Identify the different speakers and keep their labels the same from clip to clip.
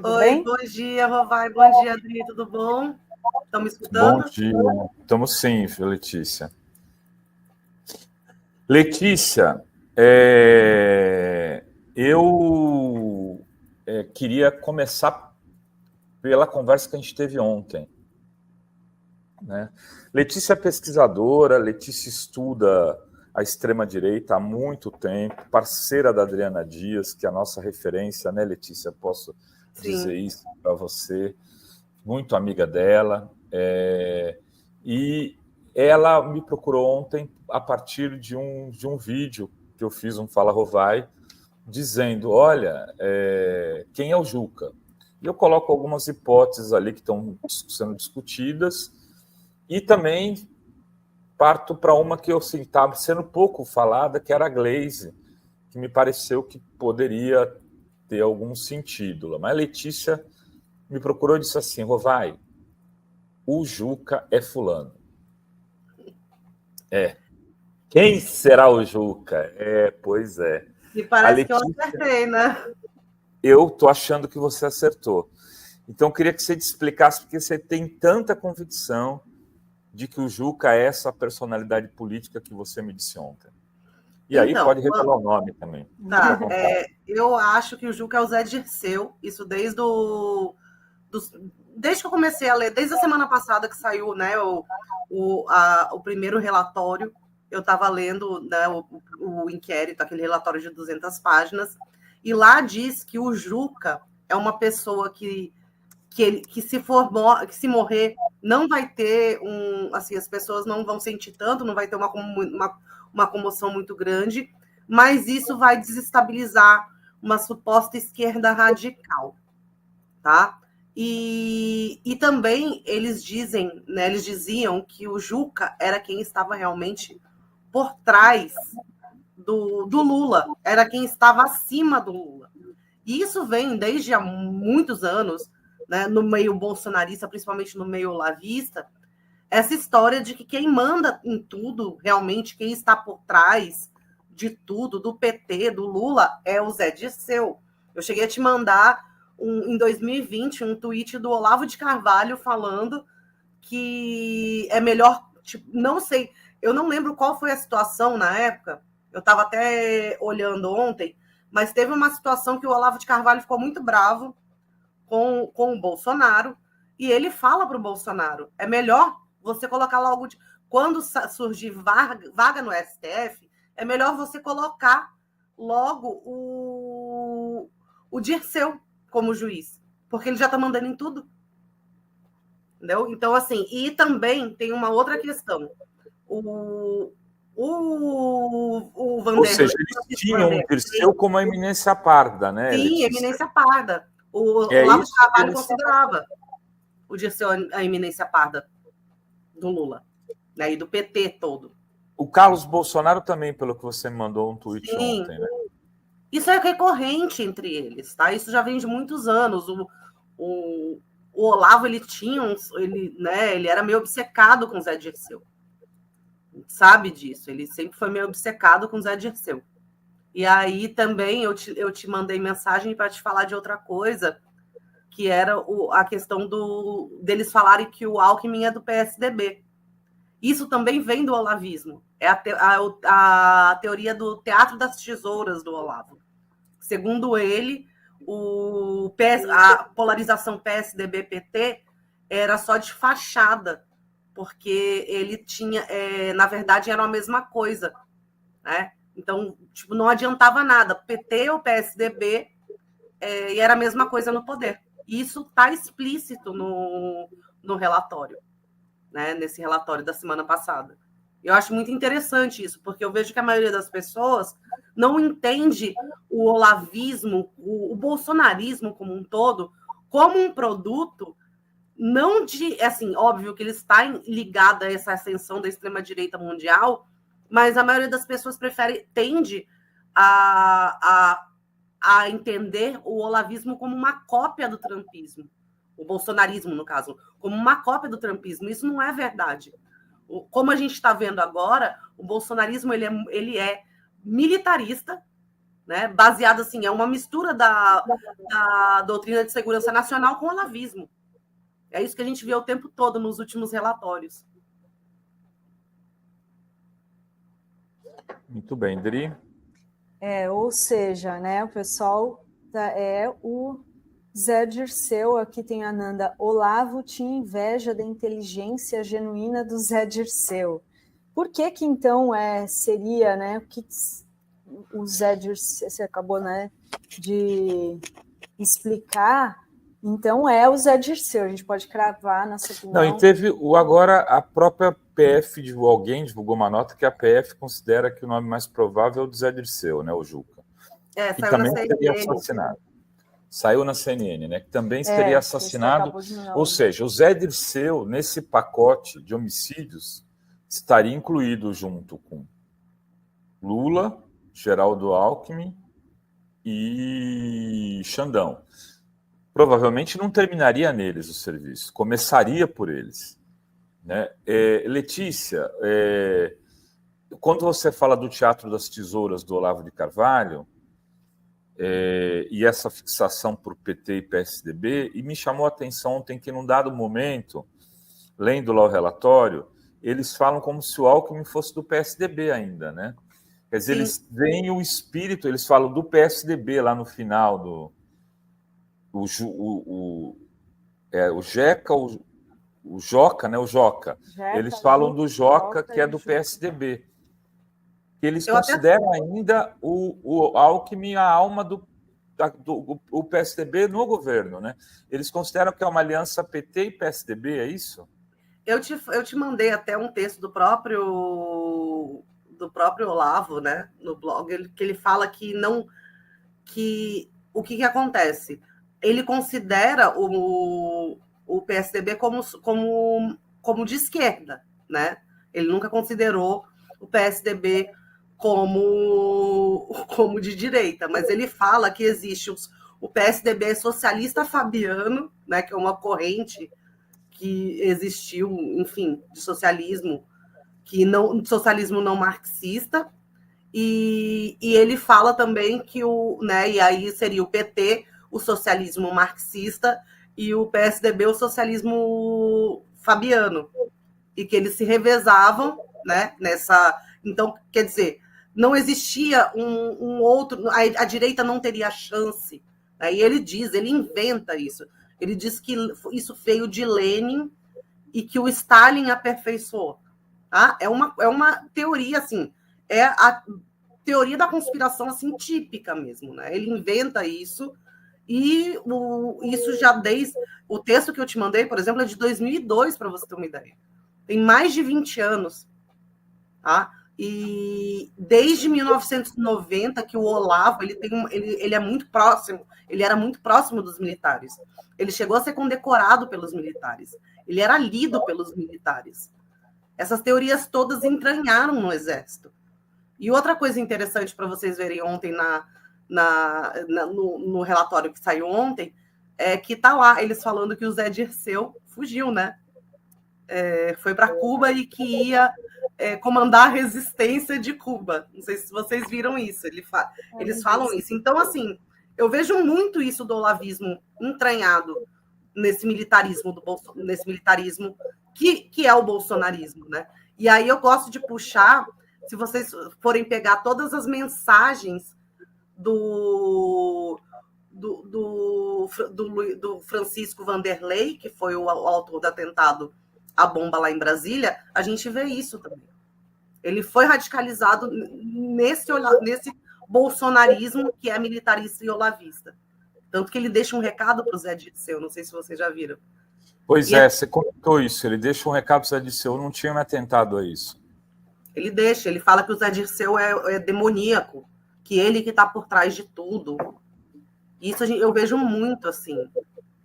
Speaker 1: Tudo bem?
Speaker 2: Bom dia, Rovai. Bom dia, Adri. Tudo bom? Estão me escutando?
Speaker 3: Bom dia. Estamos sim, Letícia. Letícia, eu queria começar pela conversa que a gente teve ontem, né? Letícia é pesquisadora, Letícia estuda a extrema-direita há muito tempo, parceira da Adriana Dias, que é a nossa referência, né, Letícia? Posso dizer isso para você. Muito amiga dela. E ela me procurou ontem a partir de um vídeo que eu fiz, um Fala Rovai, dizendo, olha, quem é o Juca? E eu coloco algumas hipóteses ali que estão sendo discutidas e também parto para uma que eu estava sendo pouco falada, que era a Glaze, que me pareceu que poderia ter algum sentido. Mas a Letícia me procurou e disse assim, Rovai, o Juca é fulano. Quem será o Juca? Pois é.
Speaker 2: E parece que eu acertei, né?
Speaker 3: Eu estou achando que você acertou. Então, eu queria que você te explicasse, porque você tem tanta convicção de que o Juca é essa personalidade política que você me disse ontem. E aí pode revelar o nome também.
Speaker 2: Tá, eu acho que o Juca é o Zé Dirceu, isso desde que eu comecei a ler, desde a semana passada que saiu, né, o primeiro relatório, eu estava lendo, né, o inquérito, aquele relatório de 200 páginas, e lá diz que o Juca é uma pessoa que se morrer, não vai ter assim, as pessoas não vão sentir tanto, não vai ter uma comoção muito grande, mas isso vai desestabilizar uma suposta esquerda radical, tá? E também eles dizem, né, eles diziam que o Juca era quem estava realmente por trás do Lula, era quem estava acima do Lula. E isso vem desde há muitos anos, né, no meio bolsonarista, principalmente no meio olavista, essa história de que quem manda em tudo, realmente, quem está por trás de tudo, do PT, do Lula, é o Zé Dirceu. Eu cheguei a te mandar, em 2020, um tweet do Olavo de Carvalho falando que é melhor, tipo, não sei, eu não lembro qual foi a situação na época, eu estava até olhando ontem, mas teve uma situação que o Olavo de Carvalho ficou muito bravo com o Bolsonaro, e ele fala para o Bolsonaro, é melhor você colocar logo, quando surgir vaga no STF, é melhor você colocar logo o Dirceu como juiz, porque ele já está mandando em tudo. Entendeu? Então, assim, e também tem uma outra questão. O Vanderlei...
Speaker 3: Ou seja, eles tinham o Dirceu como a eminência parda, né?
Speaker 2: Sim,
Speaker 3: Letícia?
Speaker 2: eminência parda. O Olavo de Carvalho considerava o Dirceu a eminência parda do Lula, né, e do PT todo.
Speaker 3: O Carlos Bolsonaro também, pelo que você mandou um tweet ontem, né?
Speaker 2: Isso é recorrente entre eles, tá? Isso já vem de muitos anos. O Olavo, ele tinha ele era meio obcecado com o Zé Dirceu. Sabe disso, ele sempre foi meio obcecado com o Zé Dirceu. E aí também eu te mandei mensagem para te falar de outra coisa, que era a questão deles falarem que o Alckmin é do PSDB. Isso também vem do olavismo. É a teoria do teatro das tesouras do Olavo. Segundo ele, a polarização PSDB-PT era só de fachada, porque ele tinha, na verdade, era a mesma coisa, né? Então, tipo, não adiantava nada, PT ou PSDB, e era a mesma coisa no poder. Isso está explícito no relatório, né? Nesse relatório da semana passada. Eu acho muito interessante isso, porque eu vejo que a maioria das pessoas não entende o olavismo, o bolsonarismo como um todo, como um produto, não de, assim, óbvio que ele está ligado a essa ascensão da extrema-direita mundial, mas a maioria das pessoas tende a entender o olavismo como uma cópia do trumpismo, o bolsonarismo, no caso, como uma cópia do trumpismo. Isso não é verdade. Como a gente está vendo agora, o bolsonarismo ele é militarista, né? Baseado assim, é uma mistura da doutrina de segurança nacional com o olavismo. É isso que a gente vê o tempo todo nos últimos relatórios.
Speaker 3: Muito bem, Dri.
Speaker 1: Ou seja, né, o pessoal o Zé Dirceu, aqui tem a Nanda, Olavo tinha inveja da inteligência genuína do Zé Dirceu. Por que então seria, né, que o Zé Dirceu, você acabou, né, de explicar, então o Zé Dirceu, a gente pode cravar nessa opinião.
Speaker 3: Não, e teve agora a própria PF, alguém divulgou uma nota que a PF considera que o nome mais provável é o do Zé Dirceu, né, o Juca. Que também seria assassinado. Saiu na CNN, né? Que também seria assassinado. Ou seja, o Zé Dirceu, nesse pacote de homicídios, estaria incluído junto com Lula, Geraldo Alckmin e Xandão. Provavelmente não terminaria neles o serviço, começaria por eles. Né? Letícia, quando você fala do Teatro das Tesouras do Olavo de Carvalho, e essa fixação por PT e PSDB, e me chamou a atenção ontem que, num dado momento, lendo lá o relatório, eles falam como se o Alckmin fosse do PSDB ainda, né? Quer dizer, eles veem o espírito, eles falam do PSDB lá no final do... O Jeca, o Joca, né? O Joca. Eles falam do Joca, que é do PSDB. Eles consideram ainda o Alckmin a alma do PSDB no governo, né? Eles consideram que é uma aliança PT e PSDB, é isso?
Speaker 2: Eu te mandei até um texto do próprio Olavo, né, no blog, que ele fala que o que acontece? Ele considera o PSDB como de esquerda, né? Ele nunca considerou o PSDB como de direita, mas ele fala que existe o PSDB socialista fabiano, né, que é uma corrente que existiu, enfim, de socialismo socialismo não marxista, e ele fala também que e aí seria o PT, o socialismo marxista, e o PSDB, o socialismo fabiano, e que eles se revezavam, né, nessa. Então, quer dizer, não existia um outro, a direita não teria chance. Né? E ele inventa isso. Ele diz que isso veio de Lenin e que o Stalin aperfeiçoou. Tá? É uma teoria, assim, é a teoria da conspiração, assim, típica mesmo, né? Ele inventa isso, e isso já desde... O texto que eu te mandei, por exemplo, é de 2002, para você ter uma ideia. Tem mais de 20 anos, tá? E desde 1990 que o Olavo, ele é muito próximo, ele era muito próximo dos militares. Ele chegou a ser condecorado pelos militares. Ele era lido pelos militares. Essas teorias todas entranharam no Exército. E outra coisa interessante para vocês verem ontem no relatório que saiu ontem, é que tá lá eles falando que o Zé Dirceu fugiu, né? Foi para Cuba e que ia comandar a resistência de Cuba. Não sei se vocês viram isso. Eles falam isso. Então, assim, eu vejo muito isso do olavismo entranhado nesse militarismo que é o bolsonarismo, né? E aí eu gosto de puxar, se vocês forem pegar todas as mensagens do Francisco Vanderlei, que foi o autor do atentado à bomba lá em Brasília, a gente vê isso também. Ele foi radicalizado nesse bolsonarismo que é militarista e olavista. Tanto que ele deixa um recado para o Zé Dirceu, não sei se vocês já viram.
Speaker 3: Pois você comentou isso, ele deixa um recado para o Zé Dirceu, eu não tinha me atentado a isso.
Speaker 2: Ele fala que o Zé Dirceu é demoníaco, que ele que está por trás de tudo. Isso eu vejo muito, assim,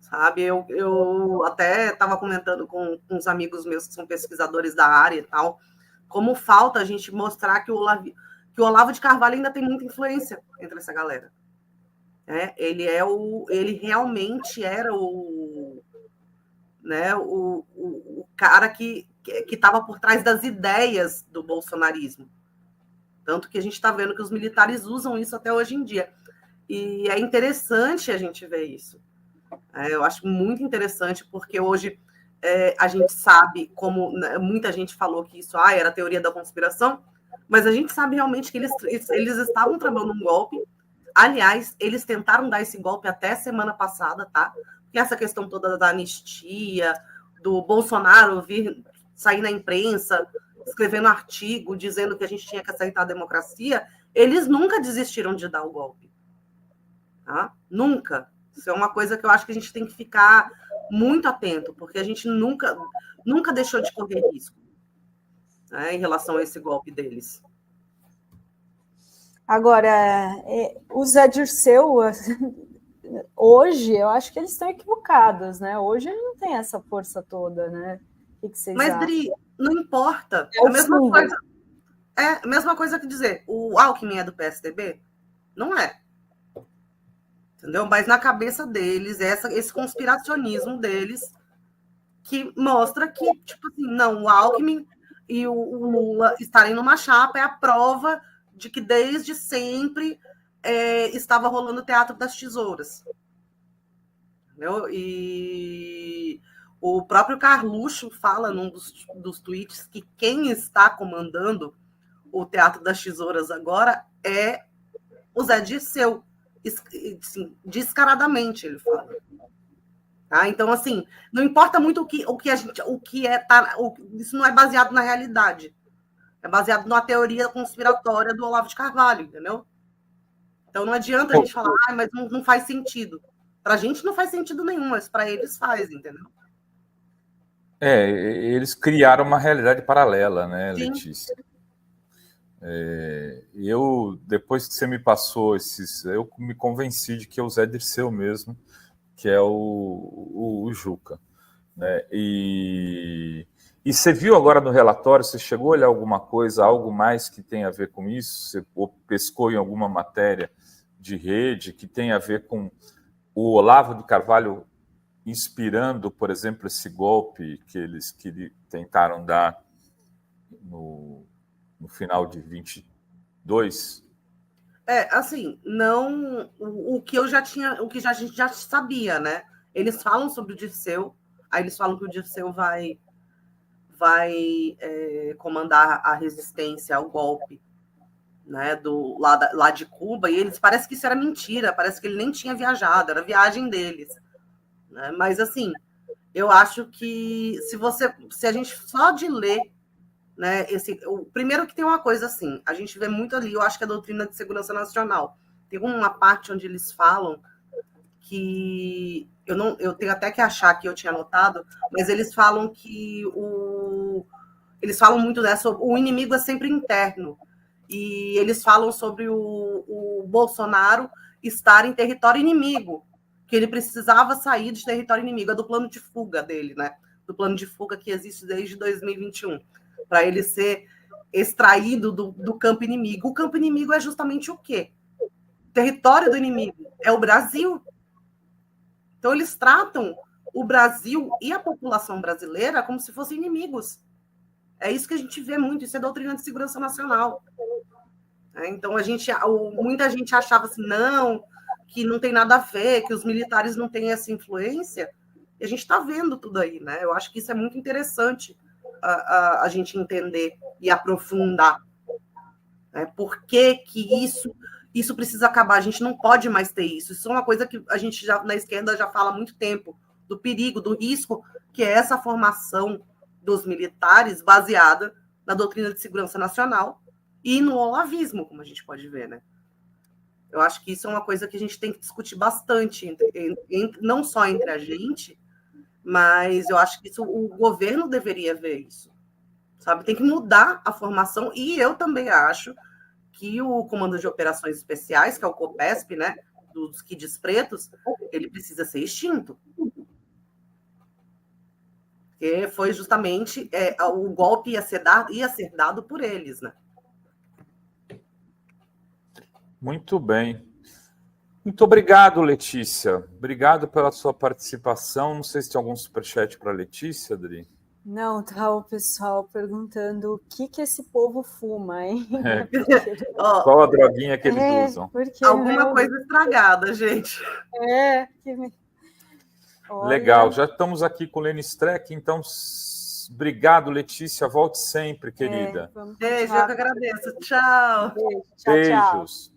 Speaker 2: sabe? Eu até estava comentando com uns amigos meus que são pesquisadores da área e tal, como falta a gente mostrar que o Olavo de Carvalho ainda tem muita influência entre essa galera. Ele realmente era o cara que estava por trás das ideias do bolsonarismo. Tanto que a gente está vendo que os militares usam isso até hoje em dia. E é interessante a gente ver isso. Eu acho muito interessante, porque hoje a gente sabe, como muita gente falou que isso era teoria da conspiração, mas a gente sabe realmente que eles estavam tramando um golpe. Aliás, eles tentaram dar esse golpe até semana passada, tá? Porque essa questão toda da anistia, do Bolsonaro sair na imprensa, escrevendo artigo, dizendo que a gente tinha que aceitar a democracia, eles nunca desistiram de dar o golpe. Tá? Nunca. Isso é uma coisa que eu acho que a gente tem que ficar muito atento, porque a gente nunca deixou de correr risco, né, em relação a esse golpe deles.
Speaker 1: Agora, o Zé Dirceu, hoje, eu acho que eles estão equivocados, né? Hoje ele não tem essa força toda, né? O que vocês acham?
Speaker 2: Dri, não importa. É a mesma coisa. É a mesma coisa que dizer, o Alckmin é do PSDB? Não é. Entendeu? Mas na cabeça deles, esse conspiracionismo deles que mostra que, tipo assim, não, o Alckmin e o Lula estarem numa chapa é a prova de que desde sempre estava rolando o Teatro das Tesouras. Entendeu? E o próprio Carluxo fala num dos tweets que quem está comandando o Teatro das Tesouras agora é o Zé Dirceu. Assim, descaradamente ele fala. Tá? Então, assim, não importa muito isso não é baseado na realidade. É baseado numa teoria conspiratória do Olavo de Carvalho, entendeu? Então não adianta a gente falar, mas não faz sentido. Para a gente não faz sentido nenhum, mas para eles faz, entendeu?
Speaker 3: Eles criaram uma realidade paralela, né,
Speaker 2: Sim.
Speaker 3: Letícia? Eu, depois que você me passou eu me convenci de que é o Zé Dirceu mesmo, que é o Juca. Né? E você viu agora no relatório, você chegou a olhar alguma coisa, algo mais que tem a ver com isso? Você pescou em alguma matéria de rede que tem a ver com o Olavo de Carvalho inspirando, por exemplo, esse golpe que eles tentaram dar no final de 22?
Speaker 2: Assim, não o que eu já tinha, o que a gente já sabia, né? Eles falam sobre o Dirceu, aí eles falam que o Dirceu vai comandar a resistência ao golpe, né, lá de Cuba, e eles parece que isso era mentira, parece que ele nem tinha viajado, era viagem deles. Né? Mas, assim, eu acho que se a gente só de ler, né, primeiro que tem uma coisa assim, a gente vê muito ali, eu acho que é a doutrina de segurança nacional. Tem uma parte onde eles falam que eu tenho até que achar que eu tinha anotado, mas eles falam que eles falam muito, né, sobre o inimigo é sempre interno. E eles falam sobre o Bolsonaro estar em território inimigo, que ele precisava sair de território inimigo, é do plano de fuga dele, né? Do plano de fuga que existe desde 2021, para ele ser extraído do campo inimigo. O campo inimigo é justamente o quê? O território do inimigo é o Brasil. Então, eles tratam o Brasil e a população brasileira como se fossem inimigos. É isso que a gente vê muito, isso é doutrina de segurança nacional. Então, muita gente achava assim, não, que não tem nada a ver, que os militares não têm essa influência, e a gente está vendo tudo aí, né? Eu acho que isso é muito interessante a gente entender e aprofundar. Né? Por que isso precisa acabar? A gente não pode mais ter isso. Isso é uma coisa que a gente na esquerda já fala há muito tempo, do perigo, do risco, que é essa formação dos militares baseada na doutrina de segurança nacional e no olavismo, como a gente pode ver, né? Eu acho que isso é uma coisa que a gente tem que discutir bastante, não só entre a gente, mas eu acho que o governo deveria ver isso, sabe? Tem que mudar a formação, e eu também acho que o Comando de Operações Especiais, que é o COPESP, né, dos Kids Pretos, ele precisa ser extinto. Porque foi justamente o golpe ia ser dado por eles, né?
Speaker 3: Muito bem. Muito obrigado, Letícia. Obrigado pela sua participação. Não sei se tem algum superchat para a Letícia, Adri.
Speaker 1: Não, tá o pessoal perguntando o que esse povo fuma, hein?
Speaker 3: Qual a droguinha que eles usam?
Speaker 1: Porque,
Speaker 2: alguma coisa estragada, gente.
Speaker 3: Legal, já estamos aqui com o Lene Streck, então obrigado, Letícia, volte sempre, querida.
Speaker 2: Beijo, eu que agradeço. Tchau.
Speaker 1: Beijo, tchau,
Speaker 3: Beijos.
Speaker 1: tchau.